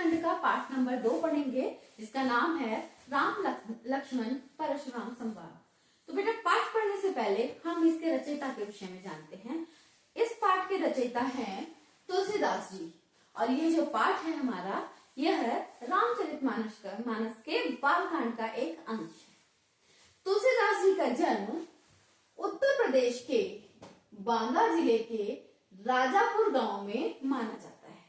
खंड का पाठ नंबर 2 पढ़ेंगे, जिसका नाम है राम लक्ष्मण परशुराम संवाद। तो बेटा, पाठ पढ़ने से पहले हम इसके रचयिता के विषय में जानते हैं। इस पाठ के रचयिता हैं तुलसीदास जी, और ये जो पाठ है हमारा, यह है रामचरितमानस के बालकांड का एक अंश है। तुलसीदास जी का जन्म उत्तर प्रदेश के बांदा जिले के राजापुर गांव में माना जाता है।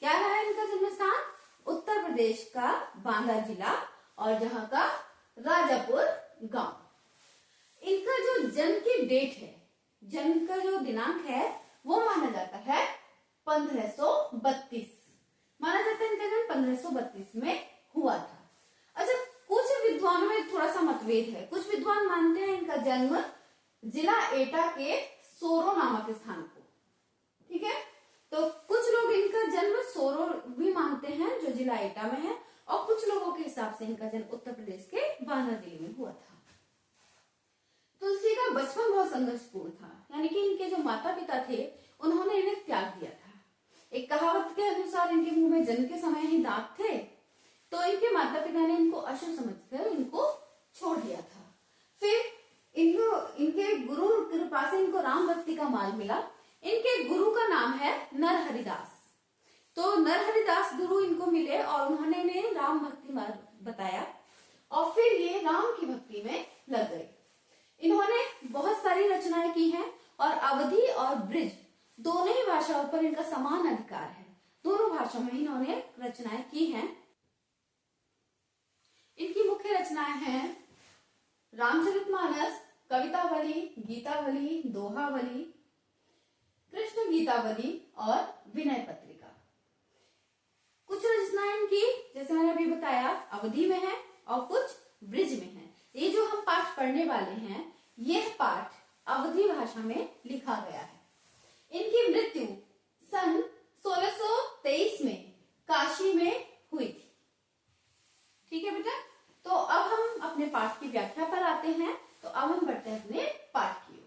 क्या रहा इनका जन्म स्थान? उत्तर प्रदेश का बांदा जिला और जहां का राजापुर गांव। इनका जो जन्म की डेट है, जन्म का जो दिनांक है, वो माना जाता है 1532। माना जाता है इनका जन्म 1532 में हुआ था। अच्छा, कुछ विद्वानों में थोड़ा सा मतभेद है। कुछ विद्वान मानते हैं इनका जन्म जिला एटा के सोरो नामक स्थान को, ठीक है। तो कुछ लोग इनका जन्म सोरो भी मानते हैं जो जिला एटा में है, और कुछ लोगों के हिसाब से इनका जन्म उत्तर प्रदेश के बांदा जिले में हुआ था। तुलसी का बचपन बहुत संघर्षपूर्ण था, यानी कि इनके जो माता पिता थे उन्होंने इन्हें त्याग दिया था। एक कहावत के अनुसार इनके मुंह में जन्म के समय ही दांत थे, तो इनके माता पिता ने इनको अशुभ समझकर इनको छोड़ दिया था। फिर इनके गुरु कृपा से इनको राम भक्ति का मार्ग मिला। इनके गुरु का नाम है नरहरिदास। तो नरहरिदास गुरु इनको मिले और उन्होंने इन्हें राम भक्ति मार्ग बताया, और फिर ये राम की भक्ति में लग गए। इन्होंने बहुत सारी रचनाएं की हैं, और अवधी और ब्रिज दोनों ही भाषाओं पर इनका समान अधिकार है। दोनों भाषाओं में इन्होंने रचनाएं की हैं। इनकी मुख्य रचनाएं हैं रामचरितमानस, कवितावली, गीतावली, दोहावली, कृष्ण गीतावली और विनय पत्रिका। कुछ रचनाएं इनकी, जैसे मैंने अभी बताया, अवधि में है और कुछ ब्रिज में है। ये जो हम पाठ पढ़ने वाले हैं, यह पाठ अवधी भाषा में लिखा गया है। इनकी मृत्यु सन 1623 में काशी में हुई थी। ठीक है बेटा, तो अब हम अपने पाठ की व्याख्या पर आते हैं। तो अब हम बढ़ते हैं अपने पाठ की ओर।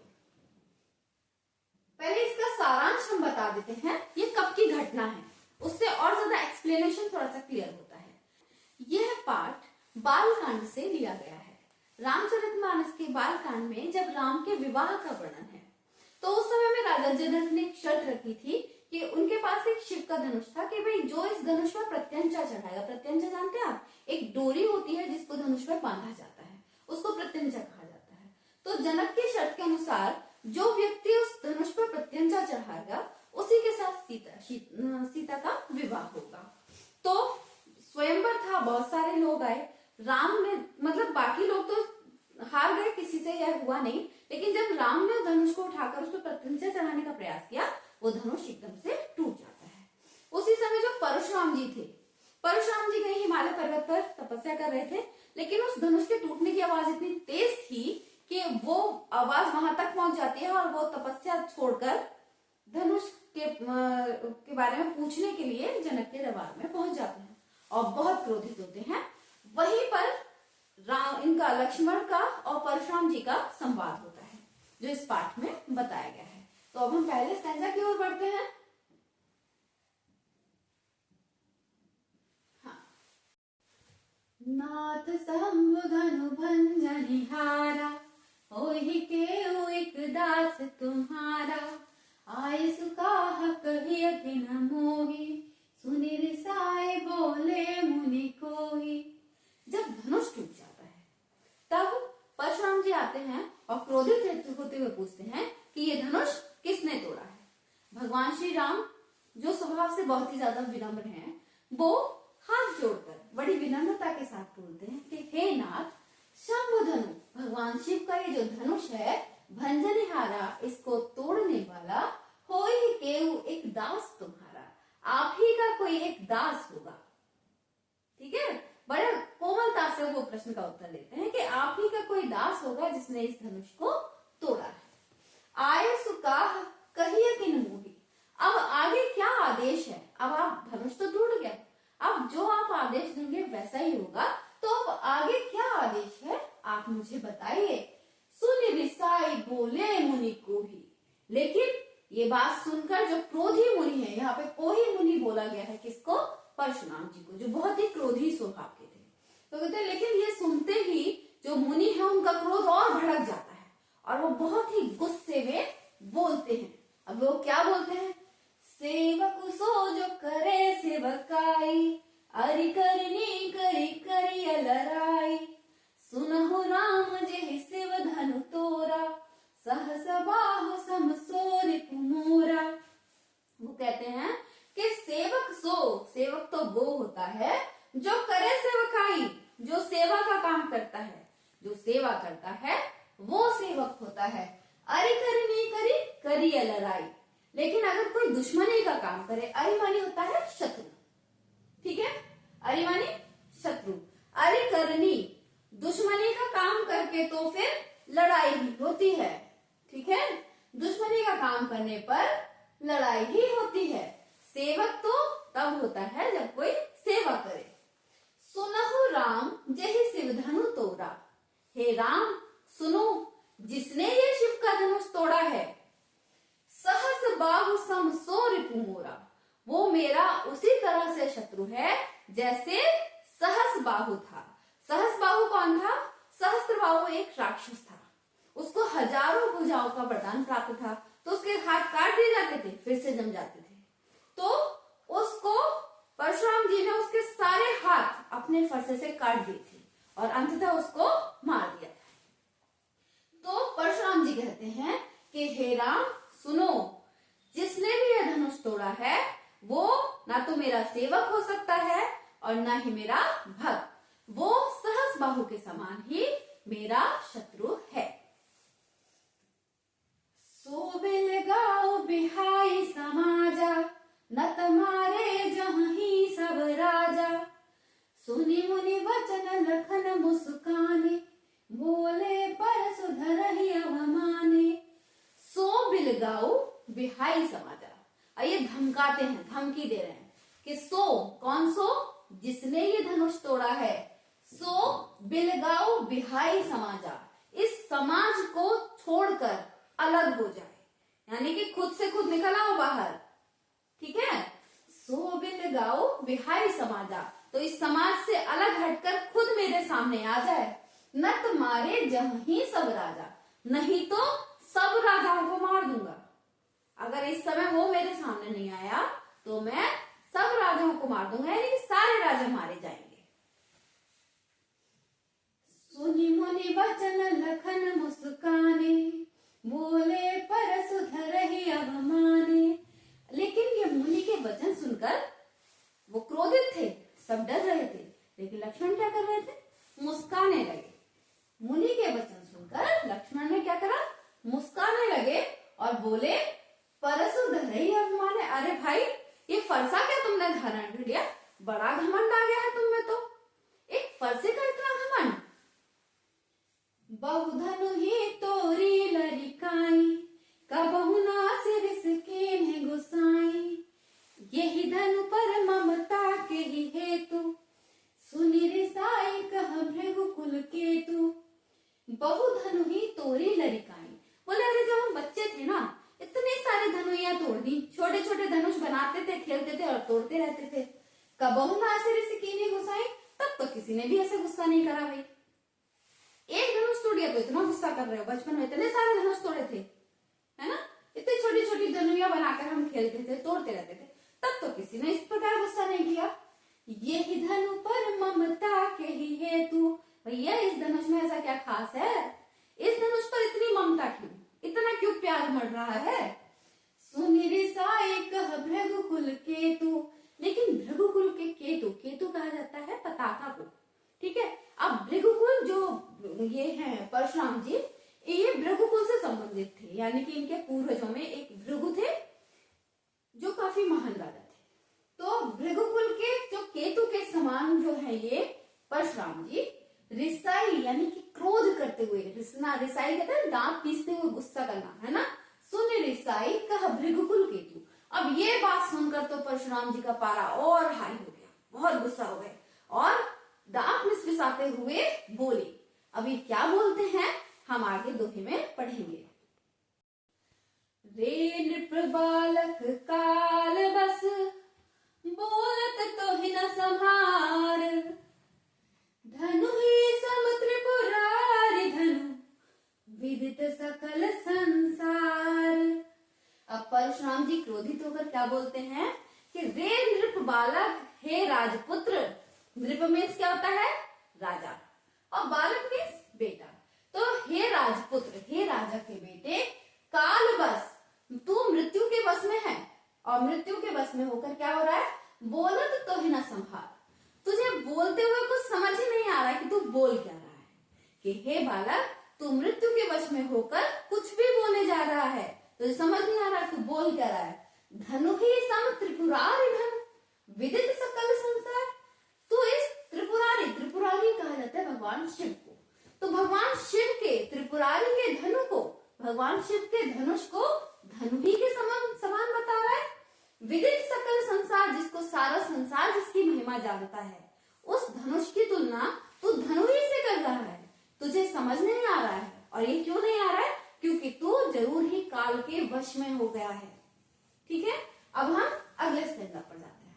पहले इसका सारांश हम बता देते हैं, ये कब की घटना है, उससे और ज्यादा एक्सप्लेनेशन थोड़ा सा क्लियर होता है। यह पाठ बालकांड से लिया गया है। रामचरितमानस के बालकांड में जब राम के विवाह का वर्णन है, तो उस समय में राजा जनक ने एक शर्त रखी थी कि उनके पास एक शिव का धनुष था कि भाई जो इस धनुष पर प्रत्यंचा चढ़ाएगा, प्रत्यंचा जानते हैं आप, एक डोरी होती है जिसको धनुष पर बांधा जाता है, उसको प्रत्यंचा कहा जाता है। तो जनक की शर्त के अनुसार जो व्यक्ति उस धनुष पर प्रत्यंचा चढ़ाएगा, उसी के साथ सीता का विवाह होगा। तो स्वयंवर था, बहुत सारे लोग आए। राम ने, मतलब बाकी लोग तो हार गए, किसी से यह हुआ नहीं, लेकिन जब राम ने धनुष को उठाकर उस पर प्रत्यंचा चढ़ाने का प्रयास किया, वो धनुष एकदम से टूट जाता है। उसी समय जो परशुराम जी थे, परशुराम जी कहीं हिमालय पर्वत पर तपस्या कर रहे थे, लेकिन उस धनुष के टूटने की आवाज इतनी तेज थी कि वो आवाज वहां तक पहुंच जाती है, और वो तपस्या छोड़कर धनुष के बारे में पूछने के लिए जनक के दरबार में पहुंच जाते हैं और बहुत क्रोधित होते हैं। वहीं पर इनका लक्ष्मण का और परशुराम जी का संवाद होता है, जो इस पाठ में बताया गया है। तो अब हम पहले स्टैंजा की ओर बढ़ते हैं। हाँ। नाथ शंभु धनु भंजनिहारा, होहि केउ एक दास तुम्हारा, आय सुकाह कहियति न मोहि, सुनि रिसाए बोले मुनि कोहि। जब धनुष टूट जाता है, तब परशुराम जी आते हैं और क्रोधित होते हुए पूछते हैं कि ये धनुष किसने तोड़ा है। भगवान श्री राम, जो स्वभाव से बहुत ही ज्यादा विनम्र हैं, वो हाथ जोड़कर बड़ी विनम्रता के साथ बोलते हैं कि हे नाथ, शंभु धनु, भगवान शिव का ये जो धनुष है, भंजनिहारा, इसको तोड़ने वाला, होई केउ एक दास तुम्हारा, आप ही का कोई एक दास होगा। ठीक है, बड़े कोमलता से वो प्रश्न का उत्तर देते हैं कि आप ही का कोई दास होगा जिसने इस धनुष को तोड़ा है। आय सुकाह कहिए किन मोहि, अब आगे क्या आदेश है? अब आप, धनुष तो टूट गया, अब जो आप आदेश देंगे वैसा ही होगा, तो अब आगे क्या आदेश है आप मुझे बताइए। सुन रिसाई बोले मुनि को ही, लेकिन ये बात सुनकर जो क्रोधी मुनि है, यहाँ पे कोही मुनि बोला गया है, किसको? परशुराम जी को, जो बहुत ही क्रोधी स्वभाव के थे। तो कहते हैं लेकिन ये सुनते ही जो मुनि है उनका क्रोध और भड़क जाता है और वो बहुत ही गुस्से में बोलते हैं। अब वो क्या बोलते हैं? सेवक सो जो करे सेवकाई, अरि करनी करी करी लड़ाई, सुनहु राम जेहि शिव धनु तोरा, सहस बाहु सम सोरि कुमोरा। वो कहते हैं कि सेवक सो, सेवक तो वो होता है जो करे सेवकाई, जो सेवा का काम करता है, जो सेवा करता है वो सेवक होता है। अरि करनी करी करी लड़ाई, लेकिन अगर कोई दुश्मनी का काम करे, अरि मानी होता है शत्रु, ठीक है, अरि मानी शत्रु, अरि करनी दुश्मनी का काम करके तो फिर लड़ाई ही होती है, ठीक है, दुश्मनी का काम करने पर लड़ाई ही होती है। सेवक तो तब होता है जब कोई सेवा करे। सुनहु राम जेहि शिव धनु तोड़ा, हे राम सुनो जिसने ये शिव का धनुष तोड़ा है, सहस बाहु सम सोरि कुमोरा, वो मेरा उसी तरह से शत्रु है जैसे सहस बाहु था। सहस बाहु कौन था? सहस्त्र बाहु एक राक्षस था, उसको हजारों भुजाओं का वरदान प्राप्त था, तो उसके हाथ काट दिए जाते थे फिर से जम जाते थे, तो उसको परशुराम जी ने उसके सारे हाथ अपने फरसे से काट दिए थे और अंततः उसको मार दिया था। तो परशुराम जी कहते हैं कि हे राम सुनो, जिसने भी यह धनुष तोड़ा है वो ना तो मेरा सेवक हो सकता है और ना ही मेरा भक्त, वो सहस बाहु के समान ही मेरा शत्रु है। सो बिल गाओ बिहाई समाजा, नत मारे जहीं सब राजा, सुनि मुनि वचन लखन मुस्काने, बोले पर सुधरहि अवमाने। सो बिल गाओ बिहाई समाजा, ये धमकाते हैं, धमकी दे रहे हैं कि सो कौन सो? जिसने ये धनुष तोड़ा है, सो बिलगाओ बिहाई समाजा, इस समाज को छोड़कर अलग हो जाए, यानी कि खुद से खुद निकल आओ बाहर, ठीक है। सो बिलगाओ बिहाई समाजा, तो इस समाज से अलग हटकर खुद मेरे सामने आ जाए। नत मारे जहीं सब राजा, नहीं तो सब राजाओं को मार दूंगा। अगर इस समय वो मेरे सामने नहीं आया तो मैं सब राजाओं को मार दूंगा, यानी कि सारे राजा मारे जाएंगे। सुनि मुनि वचन लखन मुस्काने, बोले पर सुधरहि अवमाने। लेकिन ये मुनि के वचन सुनकर वो क्रोधित थे, सब डर रहे थे, लेकिन लक्ष्मण क्या कर रहे थे? मुस्काने लगे। मुनि के वचन सुनकर लक्ष्मण ने क्या करा? मुस्काने लगे और बोले परसु धरहि अवमाने। अरे भाई, ये फरसा क्या तुमने धारण कर लिया? बड़ा घमंड आ गया है तुम में तो, एक फरसे का इतना घमंड। बहुधनु ही तोरी लरिकाई, कबहु नासिर इसके गुसाई, यही धनु पर ममता के ही हेतु, सुनि रिसाई कह भृगुकुल केतु। बहुधनु ही तोरी लरिकाई, बोले अरे जब हम बच्चे थे ना, इतने सारे धनुइयां तोड़ दी, छोटे छोटे धनुष बनाते थे, खेलते थे और तोड़ते रहते थे। कबहु नासिर इसके गुसाई, तब तो किसी ने भी ऐसे गुस्सा नहीं करा भाई। एक धनुष टूट गया तो इतना गुस्सा कर रहे हो? बचपन में इतने सारे धनुष तोड़े थे, है ना, इतनी छोटी छोटी धनुइयां बनाकर हम खेलते थे, तोड़ते रहते थे, तब तो किसी ने इस प्रकार गुस्सा नहीं किया। यही धनु पर ममता के ही हेतु, भैया इस धनुष में ऐसा क्या खास है? इस धनुष पर इतनी ममता क्यों, इतना क्यों प्यार मर रहा है? सुनि रिसाई कह भृगुकुल केतु, लेकिन भृगुकुल के केतु, केतु कहा जाता है पताका को, ठीक है। अब भृगुकुल जो ये हैं परशुराम जी, ये भृगुकुल से संबंधित थे, यानी कि इनके पूर्वजों में एक भृगु थे जो काफी महान राजा थे। तो भृगुकुल के जो केतु के समान जो है ये परशुराम जी, रिसाई यानी कि क्रोध करते हुए, रिसाई कहते हैं दांत पीसते हुए गुस्सा करना, है ना। सुन रिसाई कह भृगुकुल केतु। अब ये बात सुनकर तो परशुराम जी का पारा और हाई हो गया, बहुत गुस्सा हो गए और दांत मिसमिसाते हुए बोले। अभी क्या बोलते हैं हम आगे दोहे में पढ़ेंगे। रे नृप बालक काल बस, बोलत तो ही न क्रोधित होकर क्या बोलते हैं कि रे नृप बालक, हे राजपुत्र। नृप मीन्स क्या होता है? राजा, और बालक मीन्स बेटा। तो हे राजपुत्र, हे राजा के बेटे, काल बस तू मृत्यु के बस में है, और मृत्यु के बस में होकर क्या हो रहा है? बोलत तो ही ना संभाल। तुझे बोलते हुए कुछ समझ ही नहीं आ रहा कि तू बोल क्या रहा है, कि हे बालक तू मृत्यु के वश में होकर कुछ भी बोले जा रहा है, तुझे समझ नहीं आ रहा तू बोल क्या रहा है। धनु ही सम त्रिपुरारि धन, विदित सकल संसार। तो इस त्रिपुरारी, त्रिपुरारी कहा जाता है भगवान शिव को। तो भगवान शिव के, त्रिपुरारी के धनु को, भगवान शिव के धनुष को धनु ही के समान बता रहा है। विदित सकल संसार, जिसको सारा संसार जिसकी महिमा जानता है, उस धनुष की तुलना तू धनु ही से कर रहा है। तुझे समझ नहीं आ रहा है, और ये क्यों नहीं आ रहा है? क्योंकि तू जरूर ही काल के वश में हो गया है। ठीक है, अब हम अगले स्टेंजा पर जाते हैं।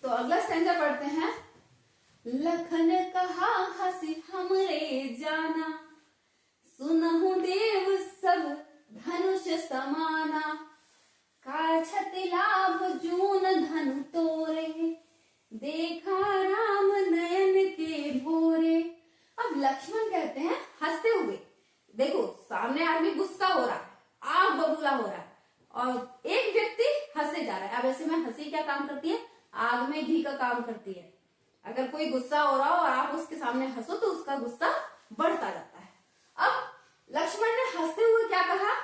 तो अगला स्टेंजा पढ़ते हैं। लखन कहा हंसी हमरे जाना, सुनहु देव सब धनुष समाना। काछति लाभ जून धनु तोरे, देखा राम नयन के भोरे। अब लक्ष्मण कहते हैं हंसते हुए, देखो सामने आदमी गुस्सा हो रहा है, आग बबूला हो रहा है, और एक व्यक्ति हंसे जा रहा है। अब ऐसे में हंसी क्या काम करती है? आग में घी का काम करती है। अगर कोई गुस्सा हो रहा हो और आप उसके सामने हंसो तो उसका गुस्सा बढ़ता जाता है। अब लक्ष्मण ने हंसते हुए क्या कहा?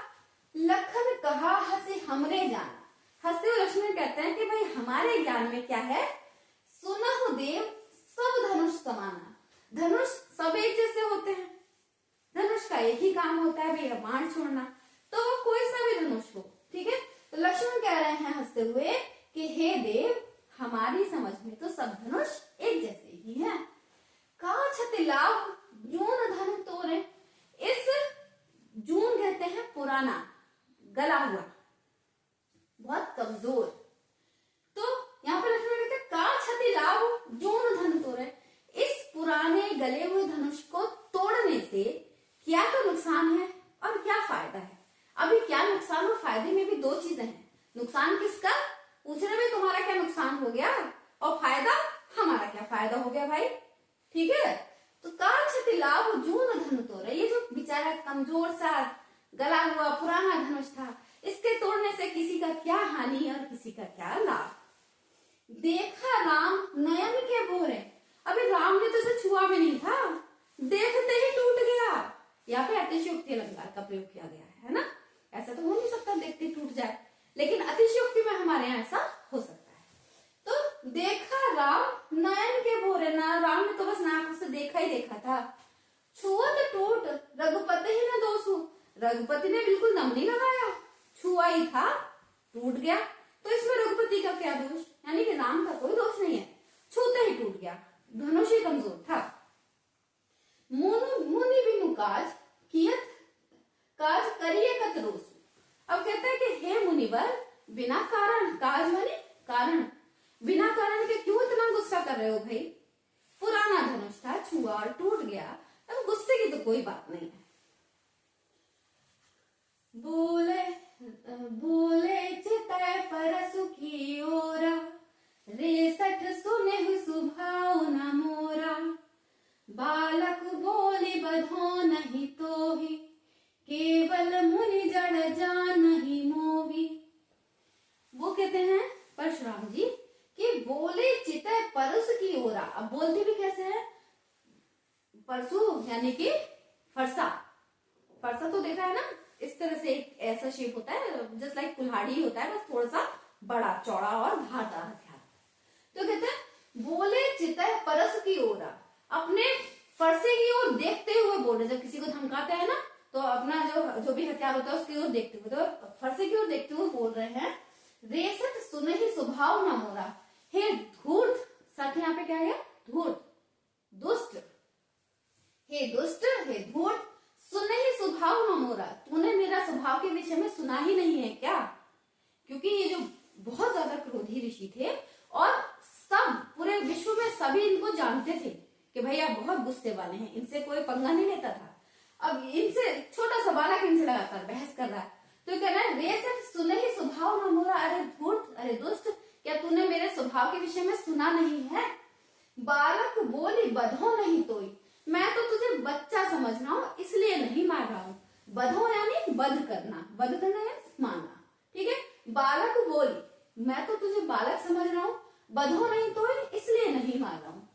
लखन कहा हंसे हमरे जाना। हंसते हुए लक्ष्मण कहते हैं कि भाई हमारे ज्ञान में क्या है? सुनहु देव सब धनुष समाना। धनुष सब एक जैसे होते हैं, धनुष का एक ही काम होता है भैया बाण छोड़ना, तो वो कोई सा भी धनुष हो। ठीक है, तो लक्ष्मण कह रहे हैं हंसते हुए कि हे देव, हमारी समझ में तो सब धनुष एक जैसे ही हैं। काछति लाभ जून धनु तोरे। इस जून कहते हैं पुराना, गला हुआ, बहुत कमजोर। तो यहाँ पर लक्ष्मण कहते हैं काछति लाभ जून धनु तोरे। इस पुराने गले हुए धनुष को तोड़ने से क्या तो नुकसान है और क्या फायदा है? अभी क्या नुकसान और फायदे में भी दो चीजें हैं। नुकसान किसका? पूछने में तुम्हारा क्या नुकसान हो गया, और फायदा हमारा क्या फायदा हो गया भाई। ठीक है, तो काछति लाभ जून धनु तोरे। ये जो बेचारा कमजोर सा गला हुआ पुराना धनुष था, इसके तोड़ने से किसी का क्या हानि और किसी का क्या लाभ। देखा राम नयन के भोरे। अभी राम ने तो इसे छुआ भी नहीं था, देखते ही टूट गया। यहाँ पे अतिशयोक्ति अलंकार का प्रयोग किया गया है ना। ऐसा तो हो नहीं सकता देखते टूट जाए, लेकिन अतिशयोक्ति में हमारे यहाँ ऐसा हो सकता है। तो देखा राम नयन के भोरे, ना राम ने तो बस आंखों से देखा ही देखा था। छुअत टूट रघुपति ही न दोषु। रघुपति ने बिल्कुल दम नहीं लगाया, छुआ ही था, टूट गया। तो इसमें रघुपति का क्या दोष? यानी कि राम का कोई दोष नहीं है, छूते ही टूट गया, धनुष ही कमजोर था। मुनि बिनु काज कियत काज करिए कत रोष। अब कहते हैं कि हे मुनिवर, बिना कारण, काज माने कारण, बिना कारण के क्यों इतना गुस्सा कर रहे हो भाई? पुराना धनुष था, छुआ और टूट गया, अब गुस्से की तो कोई बात नहीं है। बोले बोले चितय परसु की ओरा, रेसठ सुने सुभाव न मोरा। बालक बोली बधो नहीं तोहि, केवल मुनि जड़ जान नहीं मोही। वो कहते हैं परशुराम जी कि बोले चितय परसु की ओरा। अब बोलते भी कैसे हैं? परसु यानी कि फरसा। फरसा तो देखा है ना, इस तरह से एक ऐसा शेप होता है, जस्ट लाइक कुल्हाड़ी होता है, बस थोड़ा सा बड़ा चौड़ा और धारदार हथियार। तो कहते हैं बोले चितय परसु की ओरा, अपने फरसे की ओर देखते हुए बोल रहे। जब किसी को धमकाते हैं ना, तो अपना जो भी हथियार होता है उसकी ओर देखते हुए, तो फरसे की ओर देखते हुए बोल रहे हैं। रेसठ सुने ही स्वभाव न मोरा, हे धूर्त। सठ यहाँ पे क्या है? धूर्त, दुष्ट। हे दुष्ट, हे धूर्त, सुने ही स्वभाव न मोरा। तूने मेरा स्वभाव के विषय में सुना ही नहीं है क्या? क्योंकि ये जो बहुत ज्यादा क्रोधी ऋषि थे, और सब पूरे विश्व में सभी इनको जानते थे कि भैया बहुत गुस्से वाले हैं, इनसे कोई पंगा नहीं लेता था। अब इनसे छोटा सा बालक इनसे लगातार बहस कर रहा है, तो कह रहा है वे सिर्फ सुने ही स्वभाव न मोरा, अरे धूर्त, अरे दुष्ट, क्या तूने मेरे स्वभाव के विषय में सुना नहीं है? बालक बोली बधो नहीं तोई, मैं तो तुझे बच्चा समझ रहा हूँ इसलिए नहीं मार रहा हूँ। बधो यानी वध करना, वध करना यानी मारना, ठीक है। बालक बोली मैं तो तुझे बालक समझ रहा हूँ, बधो नहीं तोई इसलिए नहीं मार रहा हूँ।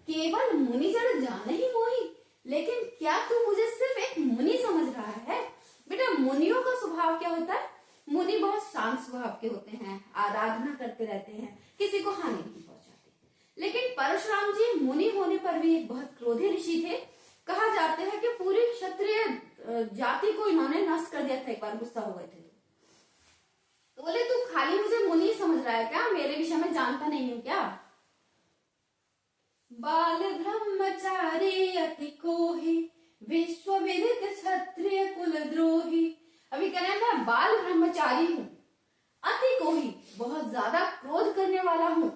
केवल मुनि जड़ जाने ही मोही, लेकिन क्या तू मुझे सिर्फ एक मुनि समझ रहा है? बेटा मुनियों का स्वभाव क्या होता है? मुनि बहुत शांत स्वभाव के होते हैं, आराधना करते रहते हैं, किसी को हानि नहीं पहुंचाते। लेकिन परशुराम जी मुनि होने पर भी एक बहुत क्रोधी ऋषि थे। कहा जाता है कि पूरी क्षत्रिय जाति को इन्होंने नष्ट कर दिया था, एक बार गुस्सा हो गए थे। तो बोले तू खाली मुझे मुनि समझ रहा है क्या, मेरे विषय में जानता नहीं है क्या? बाल ब्रह्मचारी अति कोहि, विश्व विदित क्षत्रिय कुल द्रोही। अभी कह रहे हैं मैं बाल ब्रह्मचारी हूँ, अति कोहि बहुत ज्यादा क्रोध करने वाला हूँ,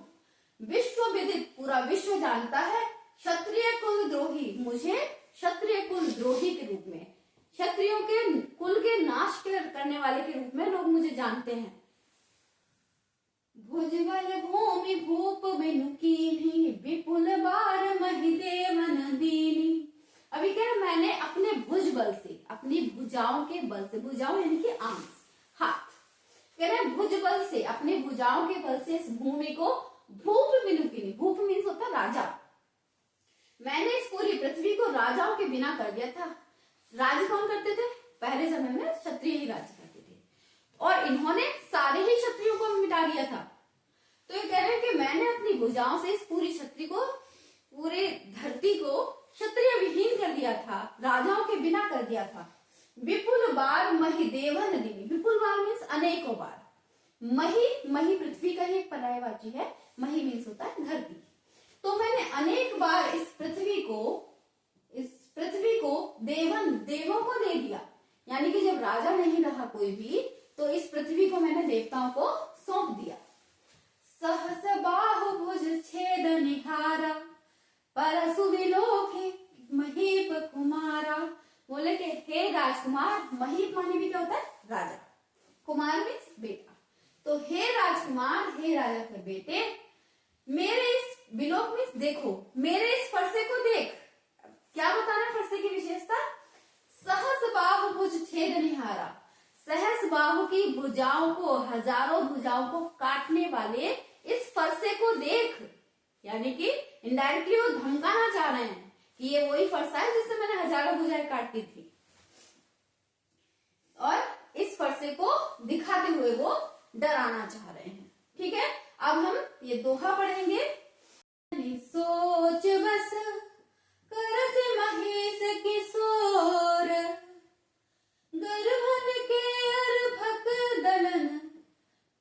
विश्व विदित पूरा विश्व जानता है, क्षत्रिय कुल द्रोही मुझे क्षत्रिय कुल द्रोही के रूप में, क्षत्रियों के कुल के नाश करने वाले के रूप में लोग मुझे जानते हैं। भुजबल भूमि भूप बिनु कीन्ही, विपुल बार महि देवन दीनी। अभी क्या मैंने अपने भुज बल से, अपनी भुजाओं के बल से, भुजाओं यानी कि आर्म्स, हाथ, कह रहे भुज बल से, अपने भुजाओं के बल से इस भूमि को भूप बिनु कीन्ही, भूप मीन्स होता राजा, मैंने इस पूरी पृथ्वी को राजाओं के बिना कर दिया था। राज कौन करते थे? पहले समय में क्षत्रिय ही राज्य करते थे, और इन्होंने सारे ही क्षत्रियों को मिटा दिया था। तो ये कह रहे हैं कि मैंने अपनी भुजाओं से इस पूरी क्षत्रिय को, पूरे धरती को क्षत्रिय विहीन कर दिया था, राजाओं के बिना कर दिया था। विपुल बार मही देवन दीनी, विपुल बार मीन्स अनेकों बार, मही, मही पृथ्वी का ही एक पर्यायवाची है, मही मीन्स होता है धरती। तो मैंने अनेक बार इस पृथ्वी को देवन, देवों को दे दिया, यानी कि जब राजा नहीं रहा कोई भी, तो इस पृथ्वी को मैंने देवताओं को सौंप दिया। सहस बाहु भुज छेद निहारा, परसु विलोके महीप कुमारा। बोले कि हे राजकुमार, महीप माने भी क्या होता है? राजा, कुमार मीन्स बेटा। तो हे राजकुमार, हे राजा के बेटे, मेरे इस विलोक मीन्स देखो, मेरे इस फरसे को देख। क्या बताना फरसे की विशेषता? सहस बाहु भुज छेद निहारा, सहस बाहु की भुजाओं को, हजारों भुजाओं को काटने वाले इस फरसे को देख, यानी कि इनडायरेक्टली वो धमकाना चाह रहे हैं कि ये वही फरसा है जिससे मैंने हजारों भुजाएं काटी थी, और इस फरसे को दिखाते हुए वो डराना चाह रहे हैं। ठीक है, अब हम ये दोहा पढ़ेंगे। सोच बस कर से महेश किशोर, गर्भन के अर्भक दलन,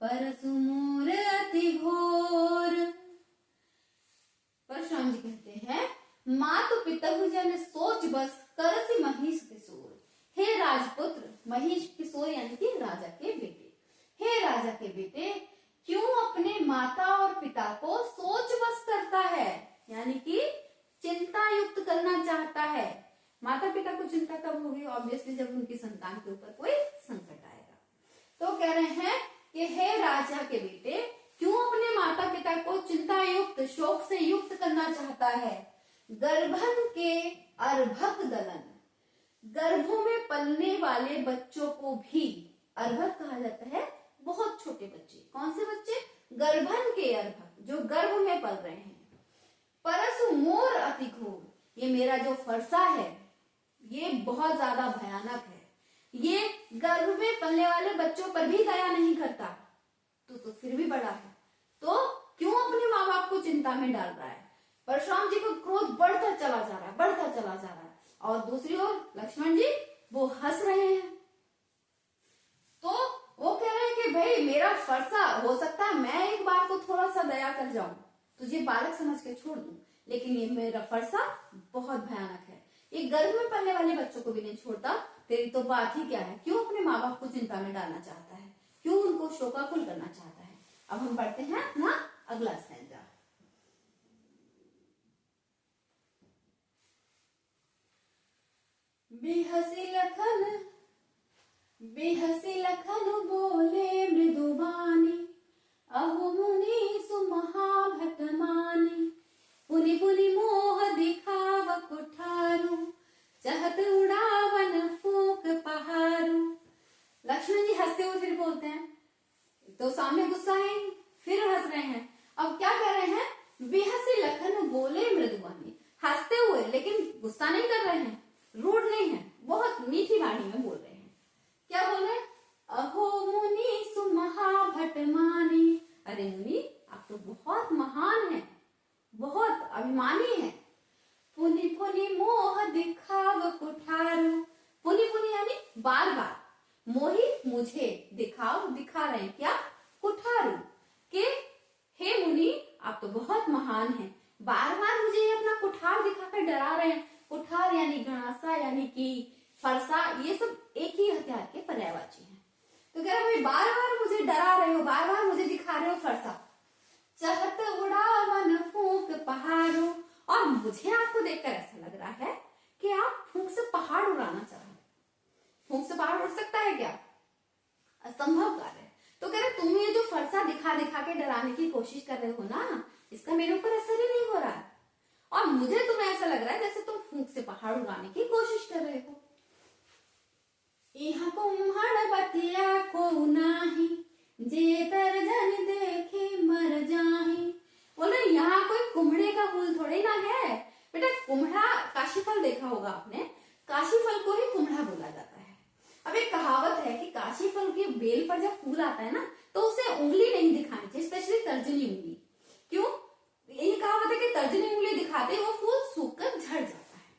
परसु मोर अति घोर। परशुराम जी कहते हैं मातु पितहु जन सोच बस करसि महिष किशोर। हे राजपुत्र, महिष किशोर यानी कि राजा के बेटे, हे राजा के बेटे, क्यों अपने माता और पिता को सोच बस करता है, यानी कि चिंता युक्त करना चाहता है। माता पिता को चिंता कब होगी? ऑब्वियसली जब उनकी संतान के ऊपर कोई संकट आएगा। तो कह रहे हैं कि हे राजा के बेटे, क्यों अपने माता पिता को चिंता युक्त, शोक से युक्त करना चाहता है। गर्भन के अर्भक दलन, गर्भों में पलने वाले बच्चों को भी अर्भक कहा जाता है, बहुत छोटे बच्चे। कौन से बच्चे? गर्भन के अर्भक, जो गर्भ में पल रहे हैं। परसु मोर अति घोर, ये मेरा जो फरसा है ये बहुत ज्यादा भयानक है, ये गर्भ में पलने वाले बच्चों पर भी दया नहीं करता, तो फिर भी बड़ा है, तो क्यों अपने माँ बाप को चिंता में डाल रहा है। परशुराम जी को क्रोध बढ़ता चला जा रहा है, बढ़ता चला जा रहा है, और दूसरी ओर लक्ष्मण जी वो हंस रहे हैं। तो वो कह रहे हैं कि भाई मेरा फरसा, हो सकता है मैं एक बार को थोड़ा सा दया कर जाऊं, तुझे बालक समझ के छोड़ दूं, लेकिन ये मेरा फरसा बहुत भयानक है, ये गर्भ में पलने वाले बच्चों को भी नहीं छोड़ता। तेरी तो बात ही क्या है, क्यों अपने माँ बाप को चिंता में डालना चाहता है, क्यों उनको शोकाकुल करना चाहता है। अब हम पढ़ते हैं ना अगला स्टैंजा। बेहसी लखन बोले मृदुबानी, अहो मुनि सुमहाभट मानी, पुनि पुनि मोह दिखाव कुठारू, चाहत उड़ावन फूक पहारू। लक्ष्मण जी हंसते हुए फिर बोलते हैं, तो सामने गुस्सा है, फिर हंस रहे हैं। अब क्या कर रहे हैं, बेहसी लखन बोले मृदुबानी, हंसते हुए लेकिन गुस्सा नहीं कर रहे हैं, रूड नहीं है, बहुत मीठी वाणी में बोल रहे हैं। क्या बोल रहे हैं, अहो मुनि सुमहाभट मानी, अरे मुनि आप तो बहुत महान हैं, बहुत अभिमानी हैं। पुनि पुनि मोह दिखाव कुठारू, पुनि पुनि यानी बार बार, मोही मुझे, दिखाव दिखा रहे हैं, क्या, कुठारू, के हे मुनि आप तो बहुत महान हैं, बार बार मुझे ये अपना कुठार दिखाकर डरा रहे हैं। कुठार यानी गणासा यानी कि फरसा, ये सब एक ही हथियार के पर्यायवाची हैं। तो कह रहे बार बार मुझे डरा रहे हो, बार बार मुझे दिखा रहे हो फरसा। चहत उड़ावन फूंक पहाड़ों, और मुझे आपको देखकर ऐसा लग रहा है कि आप फूंक से पहाड़ उड़ाना चाह रहे हैं। फूंक से पहाड़ उड़ सकता है क्या, असंभव कार्य है। तो कह रहे तुम ये जो फरसा दिखा दिखा के डराने की कोशिश कर रहे हो ना, इसका मेरे ऊपर असर ही नहीं हो रहा है, और मुझे तुम्हें ऐसा लग रहा है जैसे तुम फूंक से पहाड़ उड़ाने की कोशिश कर रहे हो। इहा कुम्हड़ बतिया को नाही, जे तर्जन देखे मर जाही। बोले यहाँ कोई कुम्हड़े का फूल थोड़ी ना है बेटा, कुम्हड़ा काशीफल देखा होगा आपने, काशीफल को ही कुम्हड़ा बोला जाता है। अब एक कहावत है कि काशीफल के बेल पर जब फूल आता है ना, तो उसे उंगली नहीं दिखानी चाहिए, स्पेशली तर्जनी उंगली। क्यों, ये कहावत है कि तर्जनी उंगली दिखाते वो फूल सूखकर झड़ जाता है।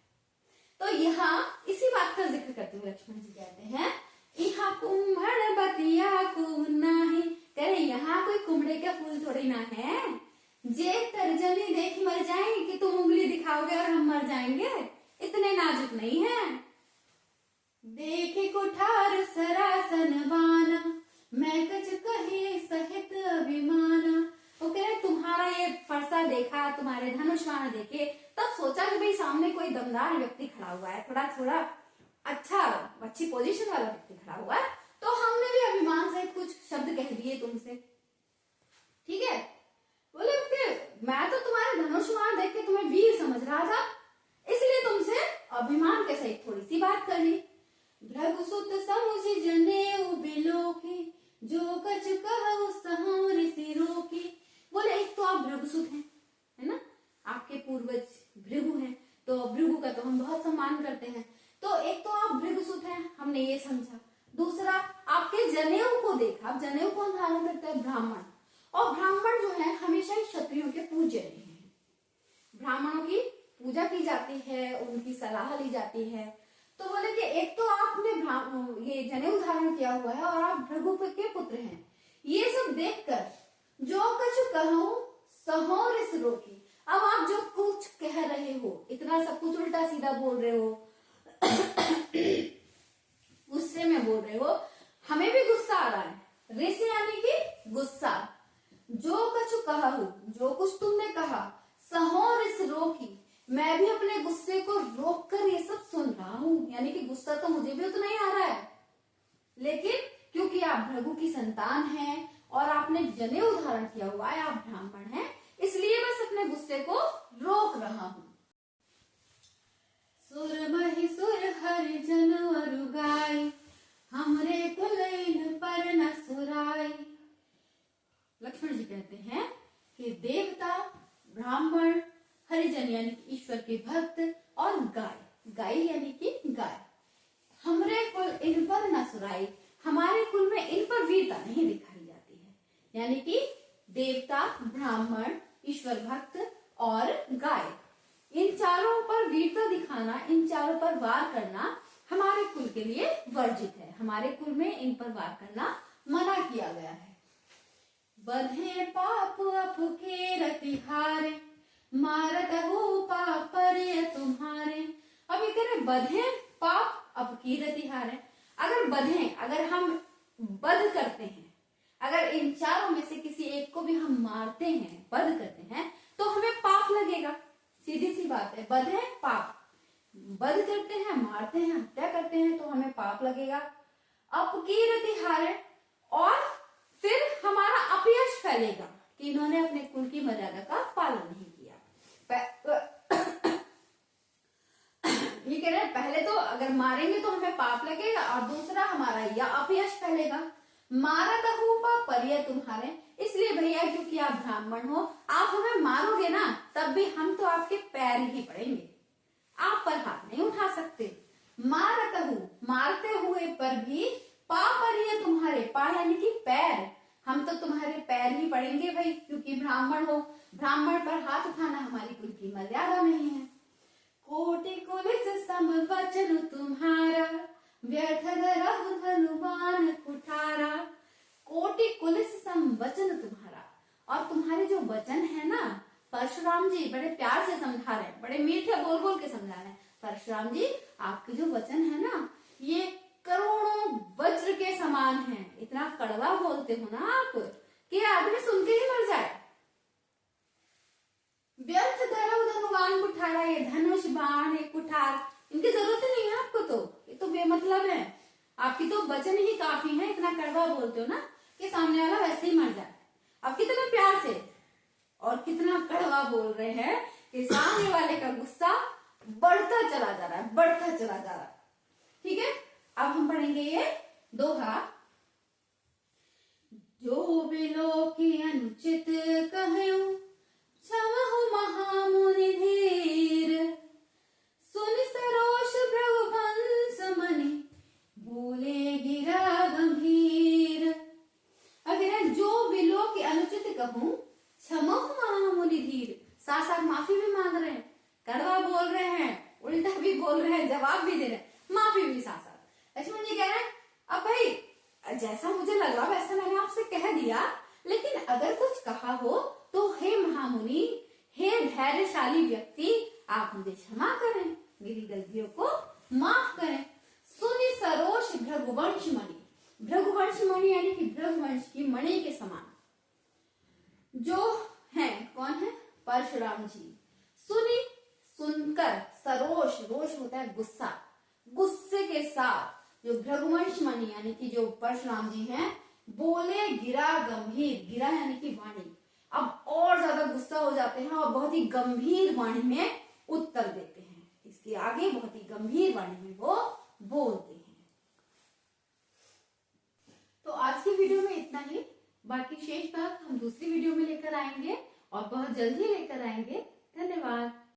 तो यहाँ इसी बात का जिक्र करते हुए लक्ष्मण जी कहते हैं, इहा कुम्हड़ बतिया को नाही, कह रहे यहाँ कोई कुम्हड़े का फूल थोड़ी ना है, जे तर्जनी देख मर जाएंगे, कि तुम उंगली दिखाओगे और हम मर जाएंगे, इतने नाजुक नहीं है। देखे कुठार सरासन बाना, मैं कछ कहे सहित अभिमाना। वो कह रहे तुम्हारा ये फरसा देखा, तुम्हारे धनुष बाण देखे, तब सोचा कि भाई सामने कोई दमदार व्यक्ति खड़ा हुआ है, थोड़ा अच्छा अच्छी पोजीशन वाला व्यक्ति खड़ा हुआ है, तो हमने भी अभिमान से कुछ शब्द कह दिए तुमसे, ठीक है। बोले मैं तो तुम्हारे धनुष बाण देख के तुम्हें वीर समझ रहा था, इसलिए तुमसे अभिमान के सहित थोड़ी सी बात कर ली। भृगुसुत समुझ जनेऊ बिलोकी, जो कछ कहु सहु ऋषि रोकी। बोले एक तो आप भृगुसुत हैं, है ना, आपके पूर्वज भृगु हैं, तो भृगु का तो हम बहुत सम्मान करते हैं। तो एक तो आप भृगुसुत हैं, हमने ये समझा। दूसरा आपके जनेऊ को देखा, आप जनेऊ को हम धारण करते हैं ब्राह्मण, और ब्राह्मण जो है हमेशा ही क्षत्रियों के पूज्य रहे हैं। ब्राह्मणों की पूजा की जाती है, उनकी सलाह ली जाती है। तो बोले कि एक तो आपने ये जनेऊ धारण किया हुआ है और आप भृगु के पुत्र हैं, ये सब देखकर जो कुछ कहूं सहो ऋष रोकी। अब आप जो कुछ कह रहे हो, इतना सब कुछ उल्टा सीधा बोल रहे हो, गुस्से में बोल रहे हो, हमें भी गुस्सा आ रहा है। ऋष यानी कि गुस्सा। जो कुछ कहूं, जो कुछ तुमने कहा, सहो ऋष रोकी, मैं भी अपने गुस्से को रोक कर ये सब सुन रहा हूं, यानी कि गुस्सा तो मुझे भी उतना ही आ रहा है, लेकिन क्योंकि आप भृगु की संतान हैं और आपने जनेऊ धारण किया हुआ है, आप ब्राह्मण हैं, इसलिए बस अपने गुस्से को रोक रहा हूं। सुर महि सुर हरि जन अरु गाई, हमरे कुलैन पर न सुराई। लक्ष्मण जी कहते हैं कि देवता, ब्राह्मण, हरिजन यानी कि ईश्वर के भक्त, और गाय, गाय यानी कि गाय, हमरे कुल इन पर न सुराई, हमारे कुल में इन पर वीरता नहीं दिखाई जाती है। यानी कि देवता, ब्राह्मण, ईश्वर भक्त और गाय, इन चारों पर वीरता दिखाना, इन चारों पर वार करना हमारे कुल के लिए वर्जित है। हमारे कुल में इन पर वार करना मना किया गया है। बधे पाप अपके रतिहारे, मारत हो पाप पर तुम्हारे। अब ये कह रहे बधे पाप अपकी रतिहारे। अगर बधे, अगर हम वध करते हैं, अगर इन चारों में से किसी एक को भी हम मारते हैं, वध करते हैं, तो हमें पाप लगेगा, सीधी सी बात है। वध है पाप, वध करते हैं, मारते हैं, हत्या करते हैं तो हमें पाप लगेगा। अपकीर्ति हारे, और फिर हमारा अपयश फैलेगा कि इन्होंने अपने कुल की मर्यादा का पालन नहीं किया। ये कह रहे हैं पहले तो अगर मारेंगे तो हमें पाप लगेगा, और दूसरा हमारा यह अपयश फैलेगा। मारा कहूपा परिय तुम्हारे, इसलिए भैया क्योंकि आप ब्राह्मण हो, आप हमें मारोगे ना तब भी हम तो आपके पैर ही पड़ेंगे, आप पर हाथ नहीं उठा सकते। मार कहू, मारते हुए पर भी पा परिय तुम्हारे, पा यानी कि पैर, हम तो तुम्हारे पैर ही पड़ेंगे भाई, क्योंकि ब्राह्मण हो, ब्राह्मण पर हाथ उठाना हमारी कुल की मर्यादा नहीं है। कोटि कुलिस सम वचन तुम्हारा, व्यर्थ धरहु धनुवान कुठारा। कोटि कुलिस सम वचन तुम्हारा, और तुम्हारे जो वचन है ना, परशुराम जी बड़े प्यार से समझा रहे हैं, बड़े मीठे बोल बोल के समझा रहे हैं। परशुराम जी आपके जो वचन है ना, ये करोड़ों वज्र के समान है, इतना कड़वा बोलते हो ना आप कि आदमी सुन के ही मर जाए। व्यर्थ धरहु धनुवान कुठारा, ये धनुष बाण, ये कुठार, इनकी जरूरत ही नहीं है आपको, तो ये तो बेमतलब है। आपकी तो वचन ही काफी है, इतना कड़वा बोलते हो ना कि सामने वाला वैसे ही मर जाए। आप कितने प्यार से और कितना कड़वा बोल रहे हैं कि सामने वाले का गुस्सा बढ़ता चला जा रहा है, बढ़ता चला जा रहा है। ठीक है, अब हम पढ़ेंगे ये दोहा। जो बिलो की अनुचित कहूं, क्षमहु महामुनि धीर, सुनि सरोष भृगुवंश मनि, बोले गिरा गंभीर। अगर जो बिलो की अनुचित कहूं, क्षमहु महामुनि धीर, साथ साथ माफी भी मांग रहे हैं, कड़वा बोल रहे हैं, उल्टा भी बोल रहे हैं, जवाब भी दे रहे हैं, माफी भी साथ साथ। लक्ष्मण जी कह रहे हैं अब भाई जैसा मुझे लगा वैसा मैंने आपसे कह दिया, लेकिन अगर कुछ कहा हो तो हे महामुनि, हे धैर्यशाली व्यक्ति, आप मुझे क्षमा करें, मेरी गलतियों को माफ करें। सुनि सरोष भृगुवंश मणि, भृगुवंश मणि यानी कि भृगुवंश की मणि के समान जो है, कौन है? परशुराम जी। सुनी, सुनकर, सरोष, रोष होता है गुस्सा, गुस्से के साथ जो भृगुवंश मणि यानी कि जो परशुराम जी हैं, बोले गिरा गंभीर, गिरा यानी कि वाणी, अब और ज्यादा गुस्सा हो जाते हैं और बहुत ही गंभीर वाणी में उत्तर देते हैं। इसके आगे बहुत ही गंभीर वाणी में वो बोलते हैं। तो आज की वीडियो में इतना ही, बाकी शेष भाग हम दूसरी वीडियो में लेकर आएंगे और बहुत जल्दी लेकर आएंगे। धन्यवाद।